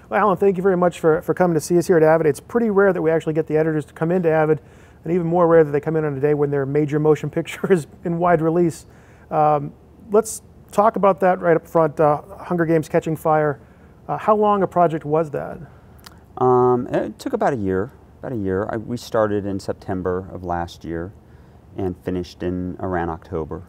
Well, Alan, thank you very much for coming to see us here at Avid. It's pretty rare that we actually get the editors to come into Avid, and even more rare that they come in on a day when their major motion picture is in wide release. Let's talk about that right up front. Hunger Games: Catching Fire. How long a project was that? It took about a year. We started in September of last year and finished in around October.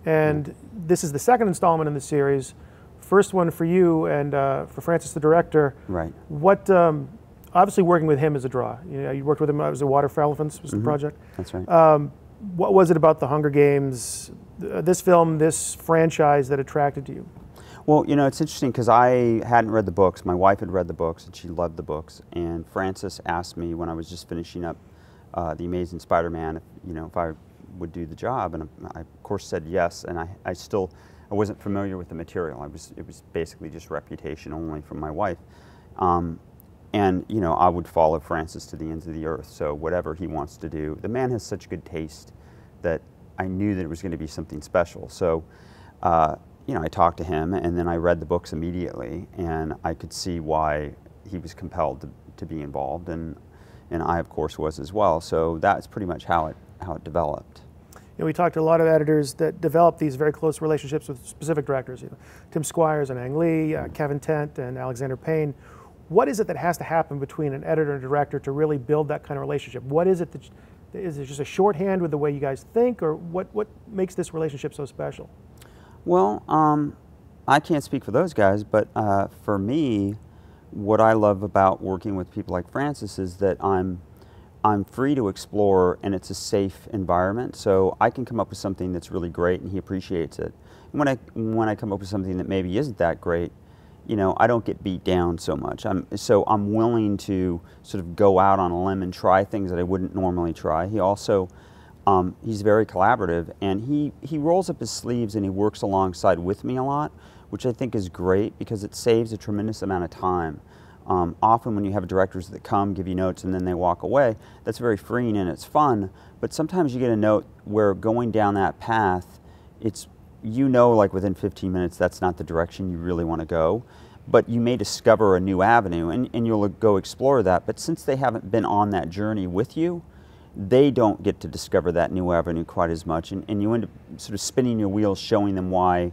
And this is the second installment in the series. First one for you and for Francis, the director. Right. What, obviously working with him is a draw. You worked with him, it was a Water for Elephants was the project. That's right. What was it about the Hunger Games, this film, this franchise that attracted you? Well, it's interesting because I hadn't read the books. My wife had read the books and she loved the books. And Francis asked me when I was just finishing up The Amazing Spider-Man, if I would do the job, and I of course said yes. And I wasn't familiar with the material. It was basically just reputation only from my wife. And I would follow Francis to the ends of the earth. So whatever he wants to do, the man has such good taste that I knew that it was going to be something special. So. I talked to him, and then I read the books immediately, and I could see why he was compelled to be involved, and I, of course, was as well. So that's pretty much how it developed. We talked to a lot of editors that develop these very close relationships with specific directors. Tim Squires and Ang Lee, Kevin Tent and Alexander Payne. What is it that has to happen between an editor and a director to really build that kind of relationship? What is it that is it just a shorthand with the way you guys think, or what makes this relationship so special? Well, I can't speak for those guys, but for me, what I love about working with people like Francis is that I'm free to explore, and it's a safe environment. So I can come up with something that's really great, and he appreciates it. And when I come up with something that maybe isn't that great, I don't get beat down so much. I'm willing to sort of go out on a limb and try things that I wouldn't normally try. He also. He's very collaborative, and he rolls up his sleeves and he works alongside with me a lot, which I think is great because it saves a tremendous amount of time. Often when you have directors that come, give you notes, and then they walk away, that's very freeing and it's fun, but sometimes you get a note where going down that path, it's, like within 15 minutes that's not the direction you really want to go, but you may discover a new avenue, and you'll go explore that, but since they haven't been on that journey with you, they don't get to discover that new avenue quite as much, and you end up sort of spinning your wheels showing them why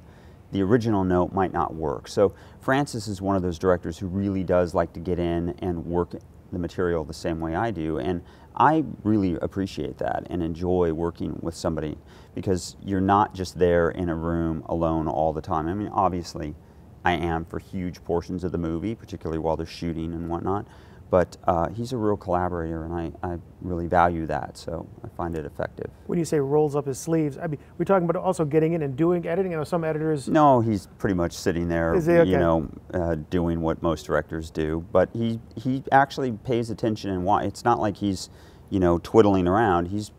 the original note might not work. So Francis is one of those directors who really does like to get in and work the material the same way I do, and I really appreciate that and enjoy working with somebody because you're not just there in a room alone all the time. I mean, obviously I am for huge portions of the movie, particularly while they're shooting and whatnot, but he's a real collaborator, and I really value that, so I find it effective. When you say rolls up his sleeves, I mean, we're talking about also getting in and doing editing. I know some editors... No, he's pretty much sitting there, okay? Doing what most directors do, but he actually pays attention, and it's not like he's, twiddling around. He's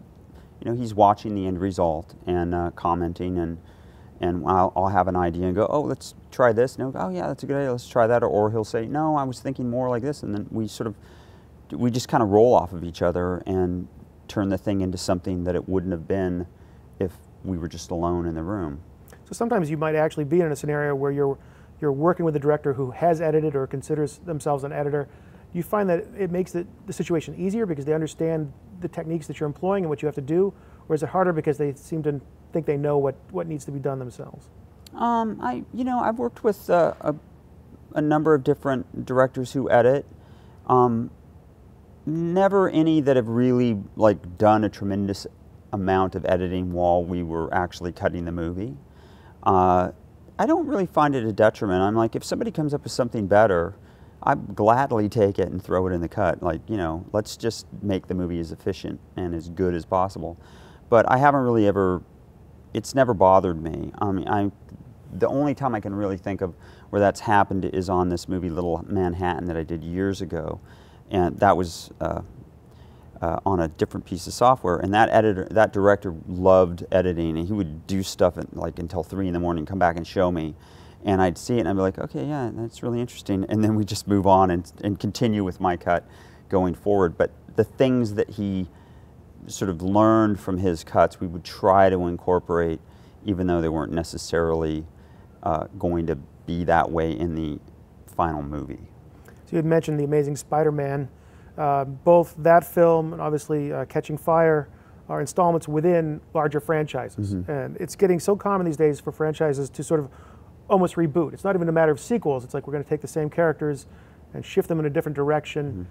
watching the end result and commenting, and I'll have an idea and go, oh, let's try this. And he'll go, oh yeah, that's a good idea, let's try that. Or he'll say, no, I was thinking more like this. And then we just kind of roll off of each other and turn the thing into something that it wouldn't have been if we were just alone in the room. So sometimes you might actually be in a scenario where you're working with a director who has edited or considers themselves an editor. Do you find that it makes the situation easier because they understand the techniques that you're employing and what you have to do? Or is it harder because they seem to think they know what needs to be done themselves? I've worked with a number of different directors who edit. Never any that have really done a tremendous amount of editing while we were actually cutting the movie. I don't really find it a detriment. I'm like, if somebody comes up with something better, I gladly take it and throw it in the cut. Let's just make the movie as efficient and as good as possible. But I haven't really ever, it's never bothered me. I mean, the only time I can really think of where that's happened is on this movie Little Manhattan that I did years ago. And that was on a different piece of software. And that director loved editing, and he would do stuff until 3 in the morning, come back and show me. And I'd see it and I'd be like, okay, yeah, that's really interesting. And then we just move on and continue with my cut going forward. But the things that he sort of learned from his cuts, we would try to incorporate, even though they weren't necessarily going to be that way in the final movie. So you had mentioned The Amazing Spider-Man. Both that film and obviously Catching Fire are installments within larger franchises. And it's getting so common these days for franchises to sort of almost reboot. It's not even a matter of sequels. It's like we're going to take the same characters and shift them in a different direction.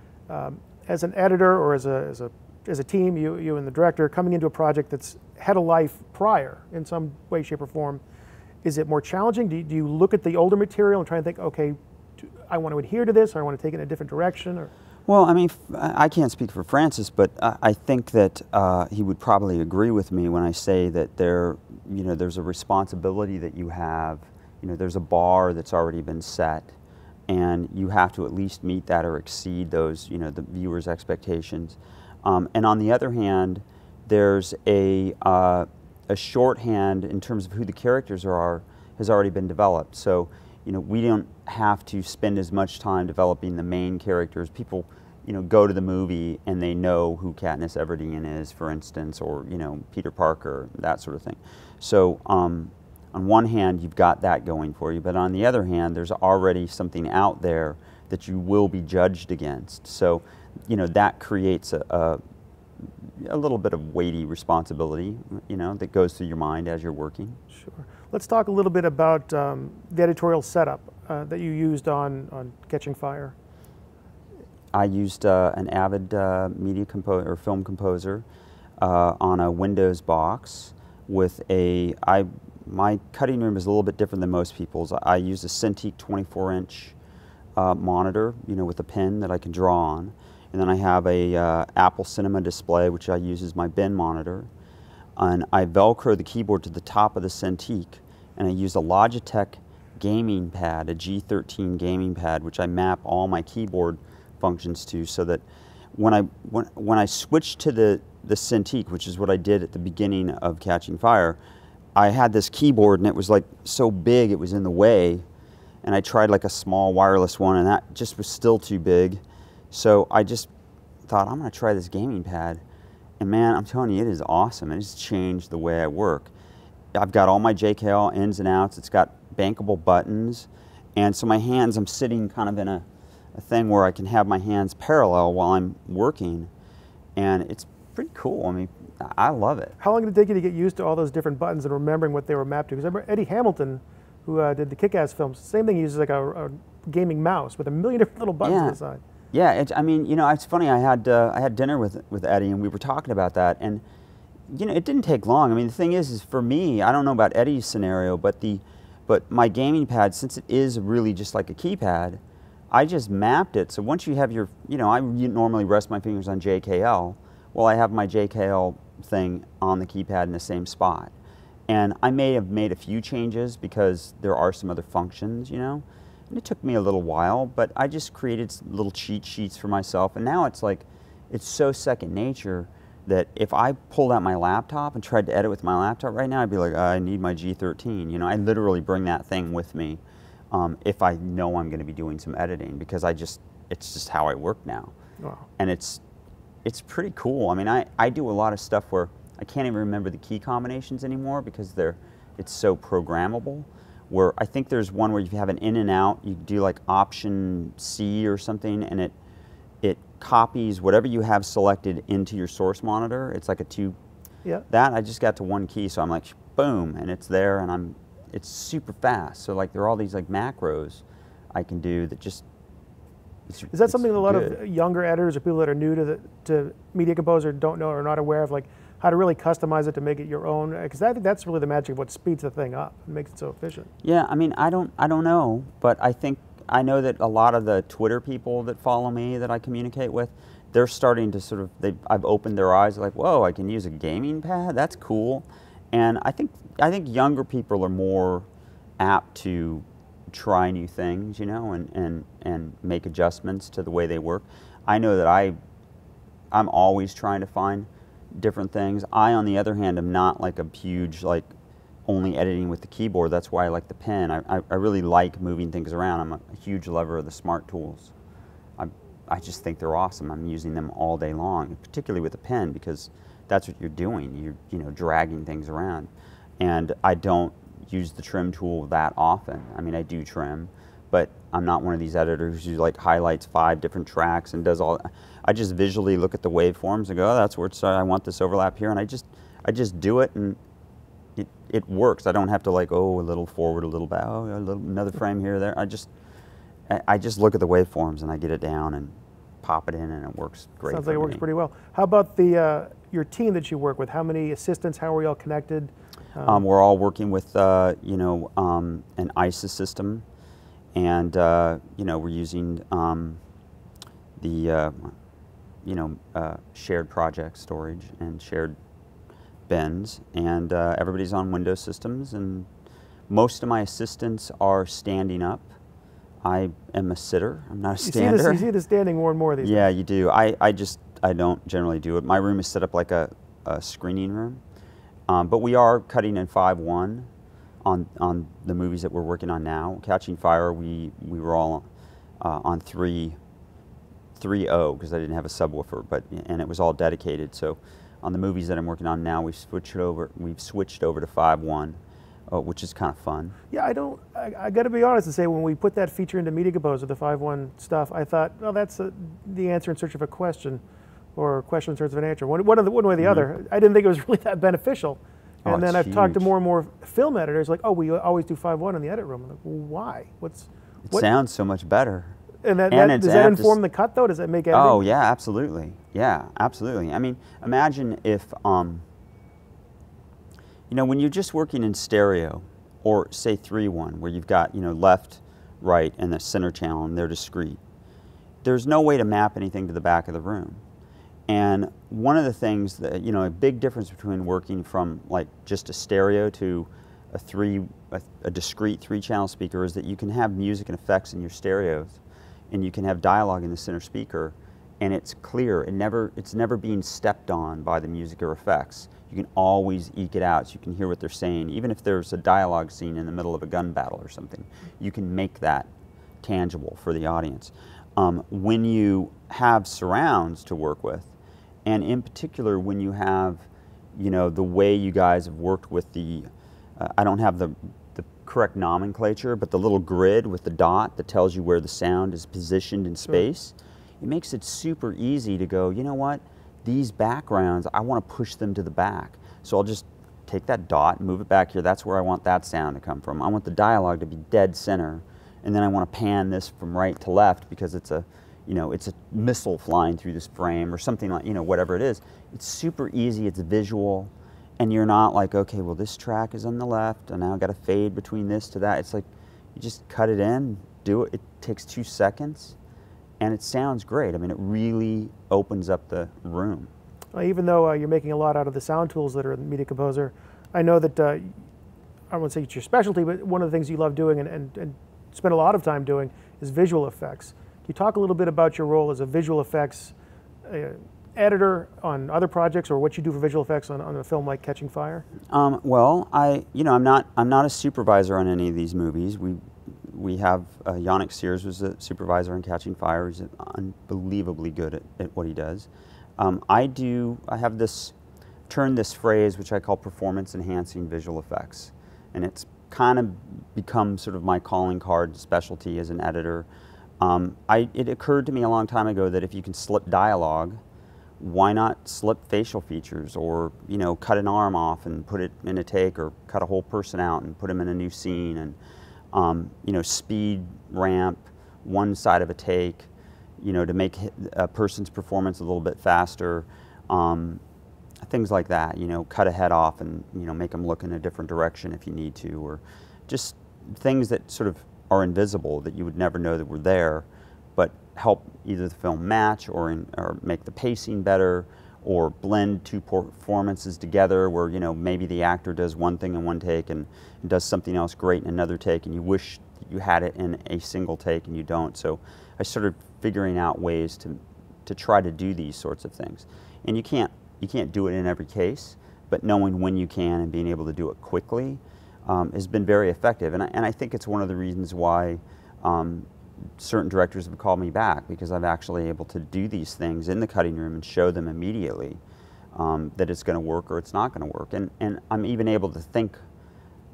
As an editor or as a team, you and the director, coming into a project that's had a life prior in some way, shape, or form, is it more challenging? Do you look at the older material and try and think, okay, I want to adhere to this, or I want to take it in a different direction? Or? Well, I mean, I can't speak for Francis, but I think that he would probably agree with me when I say that there's a responsibility that you have. There's a bar that's already been set, and you have to at least meet that or exceed those, the viewer's expectations. And on the other hand, there's a shorthand in terms of who the characters are has already been developed. So, we don't have to spend as much time developing the main characters. People, go to the movie and they know who Katniss Everdeen is, for instance, or, Peter Parker, that sort of thing. So, on one hand, you've got that going for you, but on the other hand, there's already something out there that you will be judged against. So, that creates a little bit of weighty responsibility, that goes through your mind as you're working. Sure. Let's talk a little bit about the editorial setup that you used on Catching Fire. I used an Avid media composer or film composer on a Windows box with my cutting room is a little bit different than most people's. I used a Cintiq 24-inch monitor, with a pen that I can draw on. And then I have a Apple Cinema display, which I use as my bin monitor. And I Velcro the keyboard to the top of the Cintiq, and I use a Logitech gaming pad, a G13 gaming pad, which I map all my keyboard functions to, so that when I switched to the Cintiq, which is what I did at the beginning of Catching Fire, I had this keyboard and it was like so big it was in the way, and I tried like a small wireless one and that just was still too big. So I just thought, I'm going to try this gaming pad. And man, I'm telling you, it is awesome. It has changed the way I work. I've got all my JKL ins and outs. It's got bankable buttons. And so my hands, I'm sitting kind of in a thing where I can have my hands parallel while I'm working. And it's pretty cool. I mean, I love it. How long did it take you to get used to all those different buttons and remembering what they were mapped to? Because I remember Eddie Hamilton, who did the Kick-Ass films, same thing. He uses like a gaming mouse with a million different little buttons on the side. Yeah, I mean, it's funny. I had dinner with Eddie, and we were talking about that, and it didn't take long. I mean, the thing is for me, I don't know about Eddie's scenario, but my gaming pad, since it is really just like a keypad, I just mapped it. So once you have your, I normally rest my fingers on JKL. Well, I have my JKL thing on the keypad in the same spot, and I may have made a few changes because there are some other functions, And it took me a little while, but I just created little cheat sheets for myself, and now it's like, it's so second nature that if I pulled out my laptop and tried to edit with my laptop right now, I'd be like, I need my G13. I literally bring that thing with me if I know I'm going to be doing some editing, because it's just how I work now. Wow. And it's pretty cool. I mean, I do a lot of stuff where I can't even remember the key combinations anymore because it's so programmable. Where I think there's one where you have an in and out, you do like Option C or something, and it copies whatever you have selected into your source monitor. It's like a two. Yeah. That I just got to one key, so I'm like, boom, and it's there, and it's super fast. So like there are all these like macros I can do that just. Is that something that a lot of younger editors or people that are new to Media Composer don't know or are not aware of, like how to really customize it to make it your own? Because I think that's really the magic of what speeds the thing up and makes it so efficient. Yeah, I mean, I don't know, but I know that a lot of the Twitter people that follow me that I communicate with, they're starting to sort of, I've opened their eyes, like, whoa, I can use a gaming pad? That's cool. And I think younger people are more apt to try new things, and make adjustments to the way they work. I know that I'm always trying to find different things. I, on the other hand, am not like a huge, like, only editing with the keyboard. That's why I like the pen. I really like moving things around. I'm a huge lover of the smart tools. I just think they're awesome. I'm using them all day long, particularly with the pen, because that's what you're doing. You're dragging things around. And I don't use the trim tool that often. I mean, I do trim, but I'm not one of these editors who like highlights 5 different tracks and does all. I just visually look at the waveforms and go, oh, that's where it's, I want this overlap here, and I just do it, and it works. I don't have to like, oh, a little forward, a little back, oh, another frame here, there. I just look at the waveforms and I get it down and pop it in, and it works great. Sounds like it works pretty well. How about the your team that you work with? How many assistants? How are you all connected? We're all working with you know, an ISA system, and you know, we're using the you know, shared project storage and shared bins, and everybody's on Windows systems, and most of my assistants are standing up. I am a sitter. I'm not a stander. You see this standing more and more these days. Yeah, you do. I don't generally do it. My room is set up like a screening room, but we are cutting in 5.1 on the movies that we're working on now. Catching Fire, we were all on 3.0 because I didn't have a subwoofer, and it was all dedicated. So on the movies that I'm working on now, we've switched over to 5.1. Which is kind of fun. Yeah, I got to be honest and say, when we put that feature into Media Composer, the 5.1 stuff, I thought, well, that's the answer in search of a question, or a question in search of an answer. One way or the other. I didn't think it was really that beneficial. And then I've talked to more and more film editors, like, oh, we always do 5.1 in the edit room. I'm like, well, why? It sounds so much better. And does that inform the cut, though? Does that make editing? Oh, yeah, absolutely. Yeah, absolutely. I mean, imagine if... you know, when you're just working in stereo, or say 3.1, where you've got, you know, left, right, and the center channel, and they're discrete, there's no way to map anything to the back of the room. And one of the things that, you know, a big difference between working from like just a stereo to a discrete 3-channel speaker is that you can have music and effects in your stereos, and you can have dialogue in the center speaker, and it's clear. It's never being stepped on by the music or effects. You can always eke it out so you can hear what they're saying. Even if there's a dialogue scene in the middle of a gun battle or something, you can make that tangible for the audience. When you have surrounds to work with, and in particular when you have, you know, the way you guys have worked with the, I don't have the correct nomenclature, but the little grid with the dot that tells you where the sound is positioned in space, it makes it super easy to go, you know what? These backgrounds, I want to push them to the back. So I'll just take that dot and move it back here. That's where I want that sound to come from. I want the dialogue to be dead center. And then I want to pan this from right to left because it's a, you know, it's a missile flying through this frame or something like, you know, whatever it is. It's super easy, it's visual, and you're not like, okay, well this track is on the left and now I've got to fade between this to that. It's like, you just cut it in, do it. It takes 2 seconds. And it sounds great. I mean, it really opens up the room. Even though you're making a lot out of the sound tools that are in Media Composer, I know that, I won't say it's your specialty, but one of the things you love doing and spend a lot of time doing is visual effects. Can you talk a little bit about your role as a visual effects editor on other projects, or what you do for visual effects on a film like Catching Fire? Well, you know, I'm not a supervisor on any of these movies. We have Yannick Sears was a supervisor on Catching Fire. He's unbelievably good at what he does. I have this phrase which I call performance enhancing visual effects, and it's kind of become sort of my calling card specialty as an editor. It occurred to me a long time ago that if you can slip dialogue, why not slip facial features, or, you know, cut an arm off and put it in a take, or cut a whole person out and put them in a new scene, and you know, speed ramp one side of a take, you know, to make a person's performance a little bit faster. Things like that, you know, cut a head off and, you know, make them look in a different direction if you need to, or just things that sort of are invisible that you would never know that were there, but help either the film match or make the pacing better, or blend 2 performances together where, you know, maybe the actor does one thing in one take and does something else great in another take, and you wish you had it in a single take and you don't. So I started figuring out ways to try to do these sorts of things. And you can't do it in every case, but knowing when you can and being able to do it quickly has been very effective. And I think it's one of the reasons why certain directors have called me back, because I'm actually able to do these things in the cutting room and show them immediately that it's going to work or it's not going to work. And I'm even able to think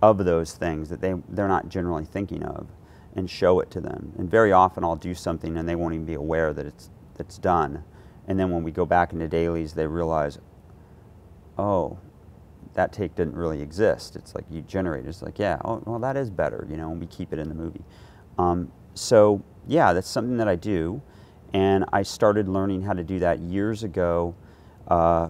of those things that they're not generally thinking of. and show it to them. And very often I'll do something and they won't even be aware that it's done. And then when we go back into dailies, they realize, oh, that take didn't really exist. It's like you generate it. It's like, yeah, oh, well, that is better, you know, and we keep it in the movie. So yeah, that's something that I do. And I started learning how to do that years ago. I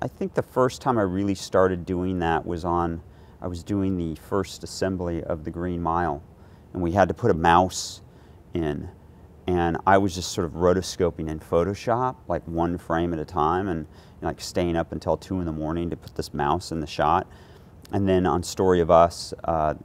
think the first time I really started doing that was I was doing the first assembly of the Green Mile. And we had to put a mouse in. And I was just sort of rotoscoping in Photoshop, like one frame at a time, and like staying up until 2 in the morning to put this mouse in the shot. And then on Story of Us,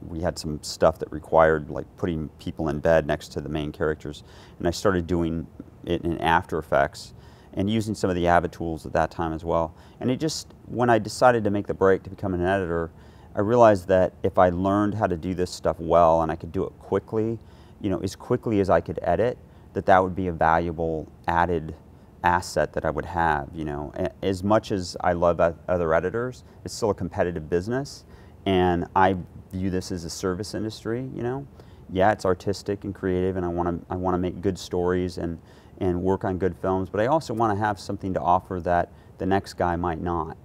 we had some stuff that required like putting people in bed next to the main characters. And I started doing it in After Effects and using some of the Avid tools at that time as well. And it just, when I decided to make the break to become an editor, I realized that if I learned how to do this stuff well and I could do it quickly, you know, as quickly as I could edit, that would be a valuable added asset that I would have, you know. As much as I love other editors, it's still a competitive business, and I view this as a service industry, you know. Yeah, it's artistic and creative, and I want to make good stories and work on good films, but I also want to have something to offer that the next guy might not.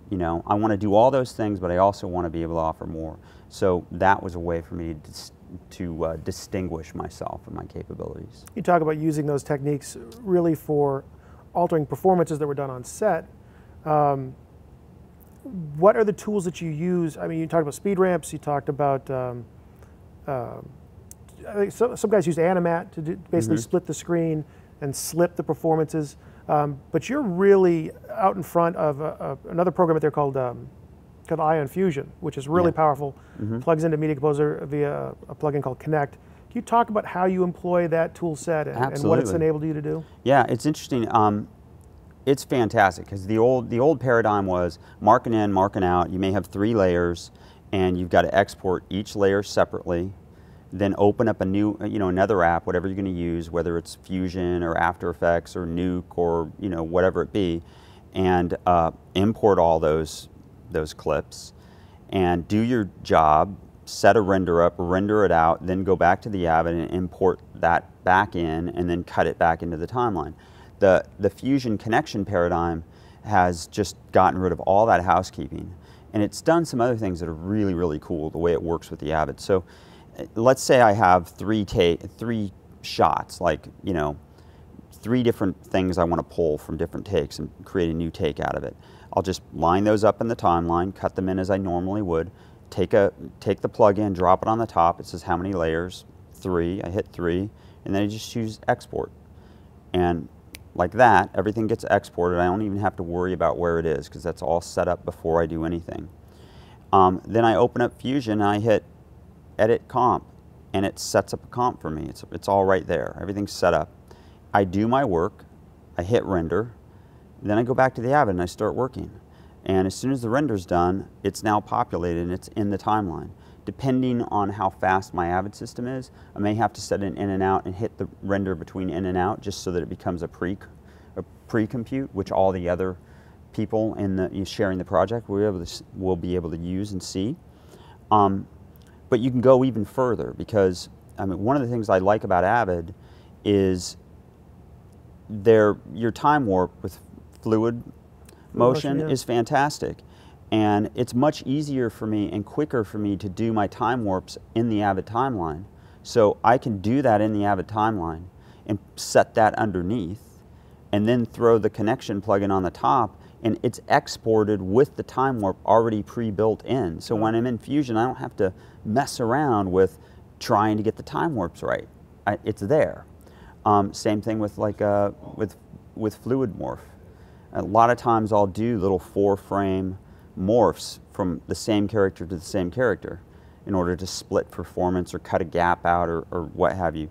You know, I want to do all those things, but I also want to be able to offer more. So that was a way for me to distinguish myself and my capabilities. You talk about using those techniques really for altering performances that were done on set. What are the tools that you use? I mean, you talked about speed ramps, you talked about, I think some guys use Animat to basically split the screen and slip the performances. But you're really out in front of another program out there called Cation Fusion, which is really powerful. Plugs into Media Composer via a plugin called Connect. Can you talk about how you employ that tool set and what it's enabled you to do? Yeah, it's interesting. It's fantastic because the old paradigm was marking in, marking out. You may have 3 layers, and you've got to export each layer separately. Then open up a new, another app, whatever you're going to use, whether it's Fusion or After Effects or Nuke or whatever it be, and import all those clips, and do your job. Set a render up, render it out, then go back to the Avid and import that back in, and then cut it back into the timeline. The Fusion connection paradigm has just gotten rid of all that housekeeping, and it's done some other things that are really, really cool, the way it works with the Avid. So let's say I have 3 shots, like 3 different things I want to pull from different takes and create a new take out of it. I'll just line those up in the timeline, cut them in as I normally would, take the plug-in, drop it on the top. It says how many layers? 3. I hit 3, and then I just choose export. And like that, everything gets exported. I don't even have to worry about where it is because that's all set up before I do anything. Then I open up Fusion and I hit Edit Comp, and it sets up a comp for me. It's all right there. Everything's set up. I do my work. I hit render. Then I go back to the Avid and I start working. And as soon as the render's done, it's now populated and it's in the timeline. Depending on how fast my Avid system is, I may have to set an in and out and hit the render between in and out just so that it becomes a pre-compute, which all the other people sharing the project will be able to use and see. But you can go even further because one of the things I like about Avid is your time warp with fluid motion is fantastic, and it's much easier for me and quicker for me to do my time warps in the Avid timeline. So I can do that in the Avid timeline and set that underneath, and then throw the connection plugin on the top, and it's exported with the time warp already pre-built in. So when I'm in Fusion, I don't have to mess around with trying to get the time warps right. It's there. Same thing with with fluid morph. A lot of times I'll do little 4-frame morphs from the same character to the same character in order to split performance or cut a gap out or what have you.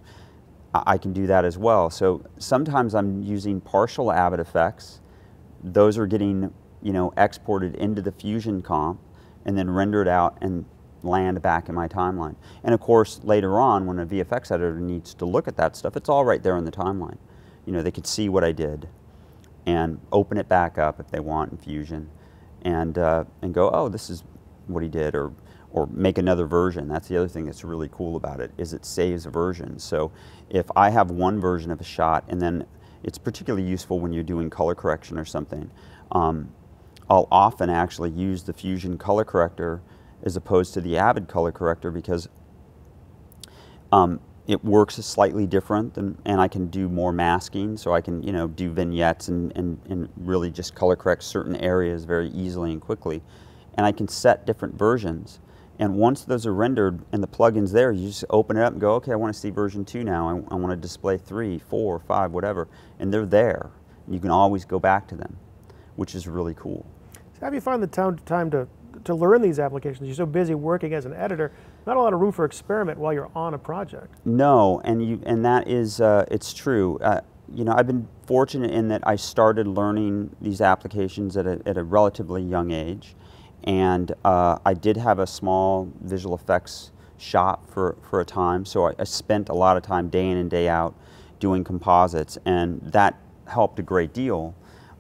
I can do that as well. So sometimes I'm using partial Avid effects. Those are getting exported into the Fusion comp and then rendered out and land back in my timeline. And of course later on when a VFX editor needs to look at that stuff, it's all right there in the timeline. They could see what I did and open it back up if they want in Fusion and go, oh, this is what he did, or or make another version. That's the other thing that's really cool about it, is it saves a version. So if I have one version of a shot, and then it's particularly useful when you're doing color correction or something, I'll often actually use the Fusion color corrector as opposed to the Avid color corrector, because it works slightly different, and I can do more masking, so I can, you know, do vignettes and really just color correct certain areas very easily and quickly. And I can set different versions. And once those are rendered and the plugin's there, you just open it up and go, okay, I want to see version 2 now. I want to display 3, 4, 5, whatever. And they're there. You can always go back to them, which is really cool. So have you found the time to learn these applications? You're so busy working as an editor, not a lot of room for experiment while you're on a project. No, and that is, it's true. You know, I've been fortunate in that I started learning these applications at a relatively young age. And I did have a small visual effects shop for a time, so I spent a lot of time day in and day out doing composites, and that helped a great deal.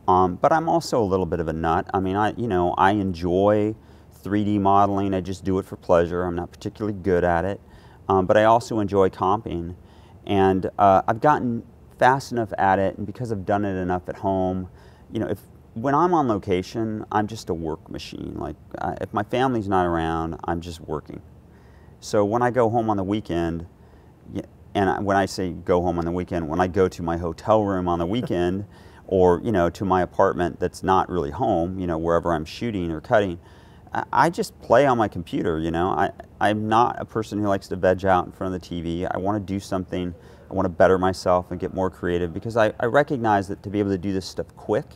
But I'm also a little bit of a nut. I mean, I enjoy 3D modeling. I just do it for pleasure. I'm not particularly good at it, but I also enjoy comping, and I've gotten fast enough at it, and because I've done it enough at home, you know, when I'm on location, I'm just a work machine. Like, if my family's not around, I'm just working. So when I go home on the weekend, and when I say go home on the weekend, when I go to my hotel room on the weekend, or, you know, to my apartment that's not really home, you know, wherever I'm shooting or cutting, I just play on my computer, you know. I'm not a person who likes to veg out in front of the TV. I want to do something. I want to better myself and get more creative, because I recognize that to be able to do this stuff quick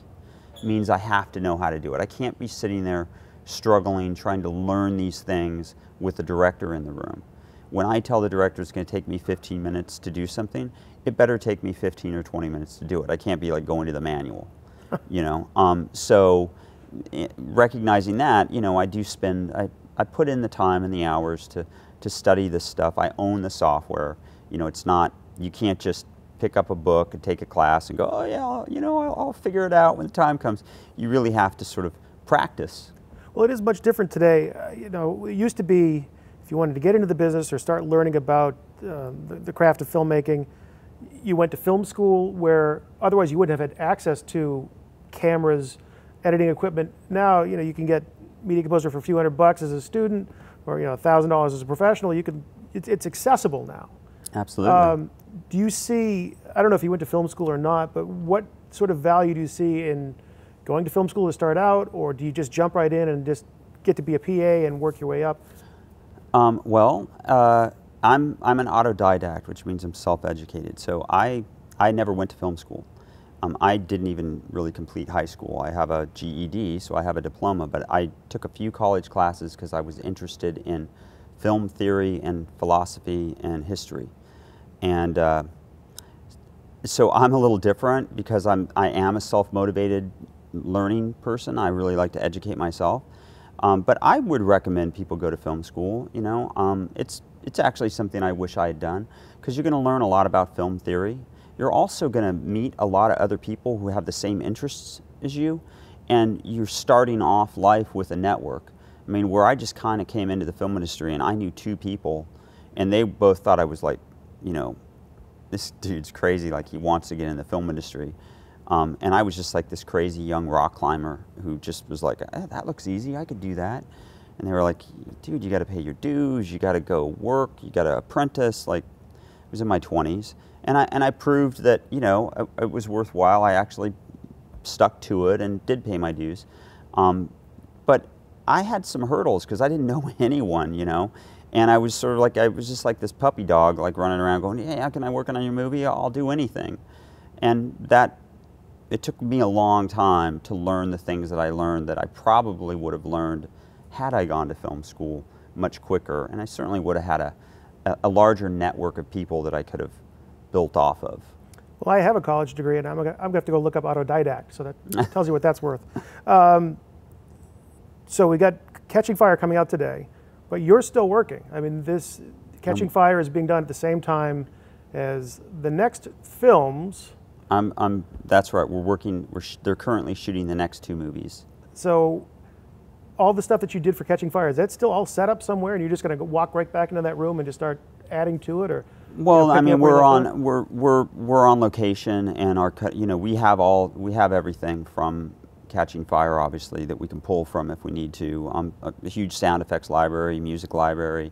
means I have to know how to do it. I can't be sitting there struggling, trying to learn these things with the director in the room. When I tell the director it's going to take me 15 minutes to do something, it better take me 15 or 20 minutes to do it. I can't be like going to the manual, you know. So recognizing that, you know, I do spend, I put in the time and the hours to study this stuff. I own the software. You know, it's not, you can't just pick up a book and take a class and go, oh yeah, you know, I'll figure it out when the time comes. You really have to sort of practice. Well, it is much different today. You know, it used to be, if you wanted to get into the business or start learning about the craft of filmmaking, you went to film school, where otherwise you wouldn't have had access to cameras, editing equipment. Now, you know, you can get Media Composer for a few $100 as a student, or, you know, $1,000 as a professional. You can, it's accessible now. Absolutely. Do you see, I don't know if you went to film school or not, but what sort of value do you see in going to film school to start out, or do you just jump right in and just get to be a PA and work your way up? I'm an autodidact, which means I'm self-educated. So I never went to film school. I didn't even really complete high school. I have a GED, so I have a diploma, but I took a few college classes because I was interested in film theory and philosophy and history. And so I'm a little different, because I am a self-motivated learning person. I really like to educate myself. But I would recommend people go to film school. You know, it's actually something I wish I had done, because you're going to learn a lot about film theory. You're also going to meet a lot of other people who have the same interests as you, and you're starting off life with a network. I mean, where I just kind of came into the film industry and I knew 2 people, and they both thought I was like, you know, this dude's crazy, like he wants to get in the film industry. And I was just like this crazy young rock climber who just was like, that looks easy, I could do that. And they were like, dude, you got to pay your dues, you got to go work, you got to apprentice. Like, I was in my 20s. And I proved that, you know, it was worthwhile. I actually stuck to it and did pay my dues. But I had some hurdles because I didn't know anyone, you know. And I was sort of like, I was just like this puppy dog, like running around going, hey, how can I work on your movie? I'll do anything. And it took me a long time to learn the things that I learned that I probably would have learned had I gone to film school much quicker. And I certainly would have had a larger network of people that I could have built off of. Well, I have a college degree, and I'm going to have to go look up autodidact, so that tells you what that's worth. So we got Catching Fire coming out today, but you're still working. I mean, this Catching Fire is being done at the same time as the next films. That's right. We're working. They're currently shooting the next 2 movies. So, all the stuff that you did for Catching Fire, is that still all set up somewhere, and you're just going to walk right back into that room and just start adding to it, or? Well, I mean, we're on location, and we have everything from Catching Fire, obviously, that we can pull from if we need to. A huge sound effects library, music library.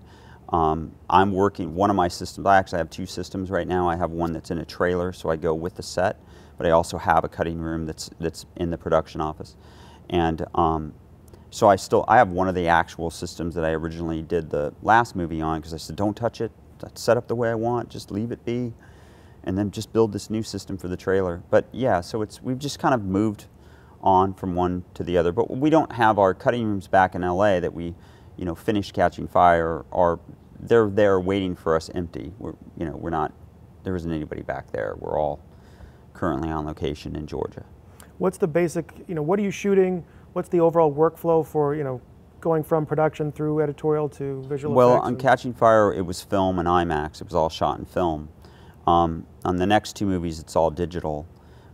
I'm working one of my systems. I actually have two systems right now. I have one that's in a trailer, so I go with the set, but I also have a cutting room that's in the production office, and so I have one of the actual systems that I originally did the last movie on, because I said, don't touch it. That's set up the way I want. Just leave it be, and then just build this new system for the trailer. But yeah, so we've just kind of moved on from one to the other. But we don't have our cutting rooms back in LA that we, finished Catching Fire, or they're there waiting for us empty. We're not. There isn't anybody back there. We're all currently on location in Georgia. What's the basic? What are you shooting? What's the overall workflow for going from production through editorial to visual effects? Well, on Catching Fire, it was film and IMAX. It was all shot in film. On the next two movies, it's all digital.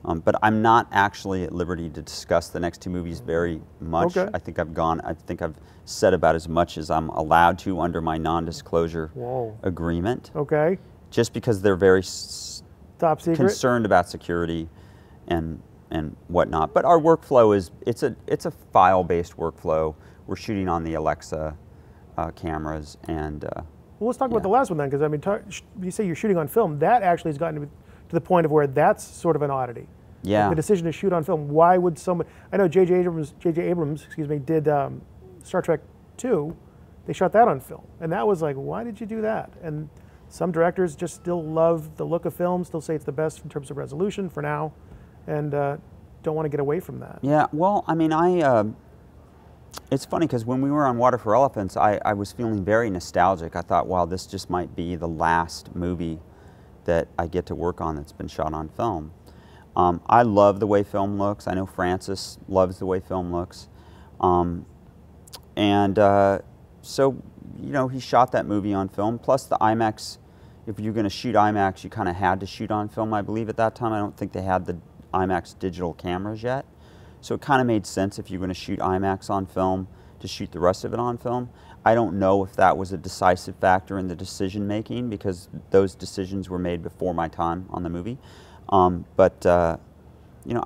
But I'm not actually at liberty to discuss the next two movies very much. Okay. I think I've said about as much as I'm allowed to under my non-disclosure agreement. Okay. Just because they're very top secret, concerned about security and whatnot. But our workflow it's a file-based workflow. We're shooting on the Alexa cameras, and well, let's talk about the last one then, because I mean, you say you're shooting on film. That actually has gotten to the point of where that's sort of an oddity. Yeah. Like the decision to shoot on film. Why would someone? I know J.J. Abrams, did Star Trek 2. They shot that on film, and that was like, why did you do that? And some directors just still love the look of film, still say it's the best in terms of resolution for now, and don't want to get away from that. Yeah. Well, I mean, it's funny because when we were on Water for Elephants, I was feeling very nostalgic. I thought, wow, this just might be the last movie that I get to work on that's been shot on film. I love the way film looks. I know Francis loves the way film looks. So, he shot that movie on film. Plus the IMAX, if you're going to shoot IMAX, you kind of had to shoot on film, I believe, at that time. I don't think they had the IMAX digital cameras yet. So it kind of made sense if you're going to shoot IMAX on film to shoot the rest of it on film. I don't know if that was a decisive factor in the decision making, because those decisions were made before my time on the movie. I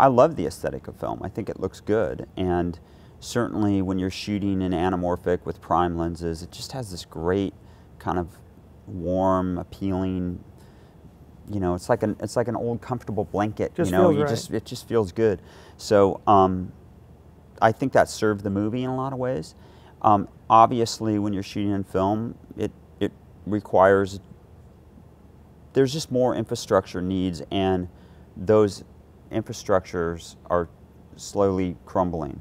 love the aesthetic of film. I think it looks good, and certainly when you're shooting in anamorphic with prime lenses, it just has this great kind of warm, appealing. It's like an old comfortable blanket. It just feels good. So I think that served the movie in a lot of ways. Obviously, when you're shooting in film, it requires, there's just more infrastructure needs, and those infrastructures are slowly crumbling.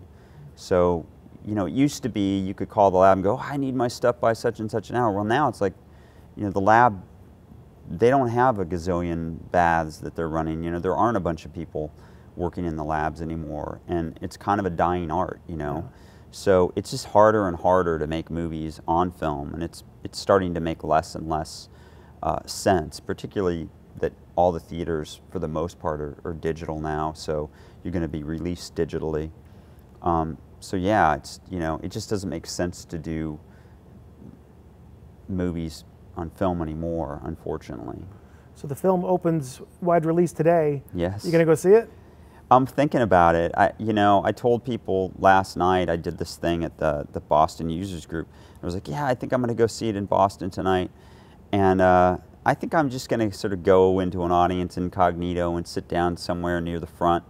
So, it used to be you could call the lab and go, I need my stuff by such and such an hour. Well, now it's like, the lab, they don't have a gazillion baths that they're running. There aren't a bunch of people working in the labs anymore, and it's kind of a dying art, Yeah. So it's just harder and harder to make movies on film, and it's starting to make less and less sense, particularly that all the theaters, for the most part, are digital now, so you're going to be released digitally. So yeah, it just doesn't make sense to do movies on film anymore, unfortunately. So the film opens wide release today. Yes. You going to go see it? I'm thinking about it. I told people last night, I did this thing at the Boston Users Group. I was like, yeah, I think I'm going to go see it in Boston tonight. And I think I'm just going to sort of go into an audience incognito and sit down somewhere near the front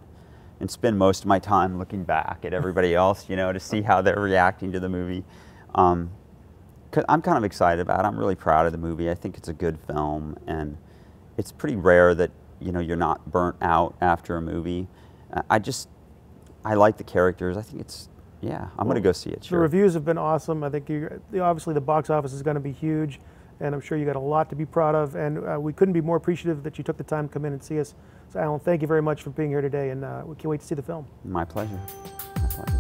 and spend most of my time looking back at everybody else, to see how they're reacting to the movie. 'Cause I'm kind of excited about it. I'm really proud of the movie. I think it's a good film, and it's pretty rare that you're not burnt out after a movie. I like the characters. I think I'm going to go see it. Sure. The reviews have been awesome. I think obviously the box office is going to be huge, and I'm sure you got a lot to be proud of. And we couldn't be more appreciative that you took the time to come in and see us. So, Alan, thank you very much for being here today, and we can't wait to see the film. My pleasure. My pleasure.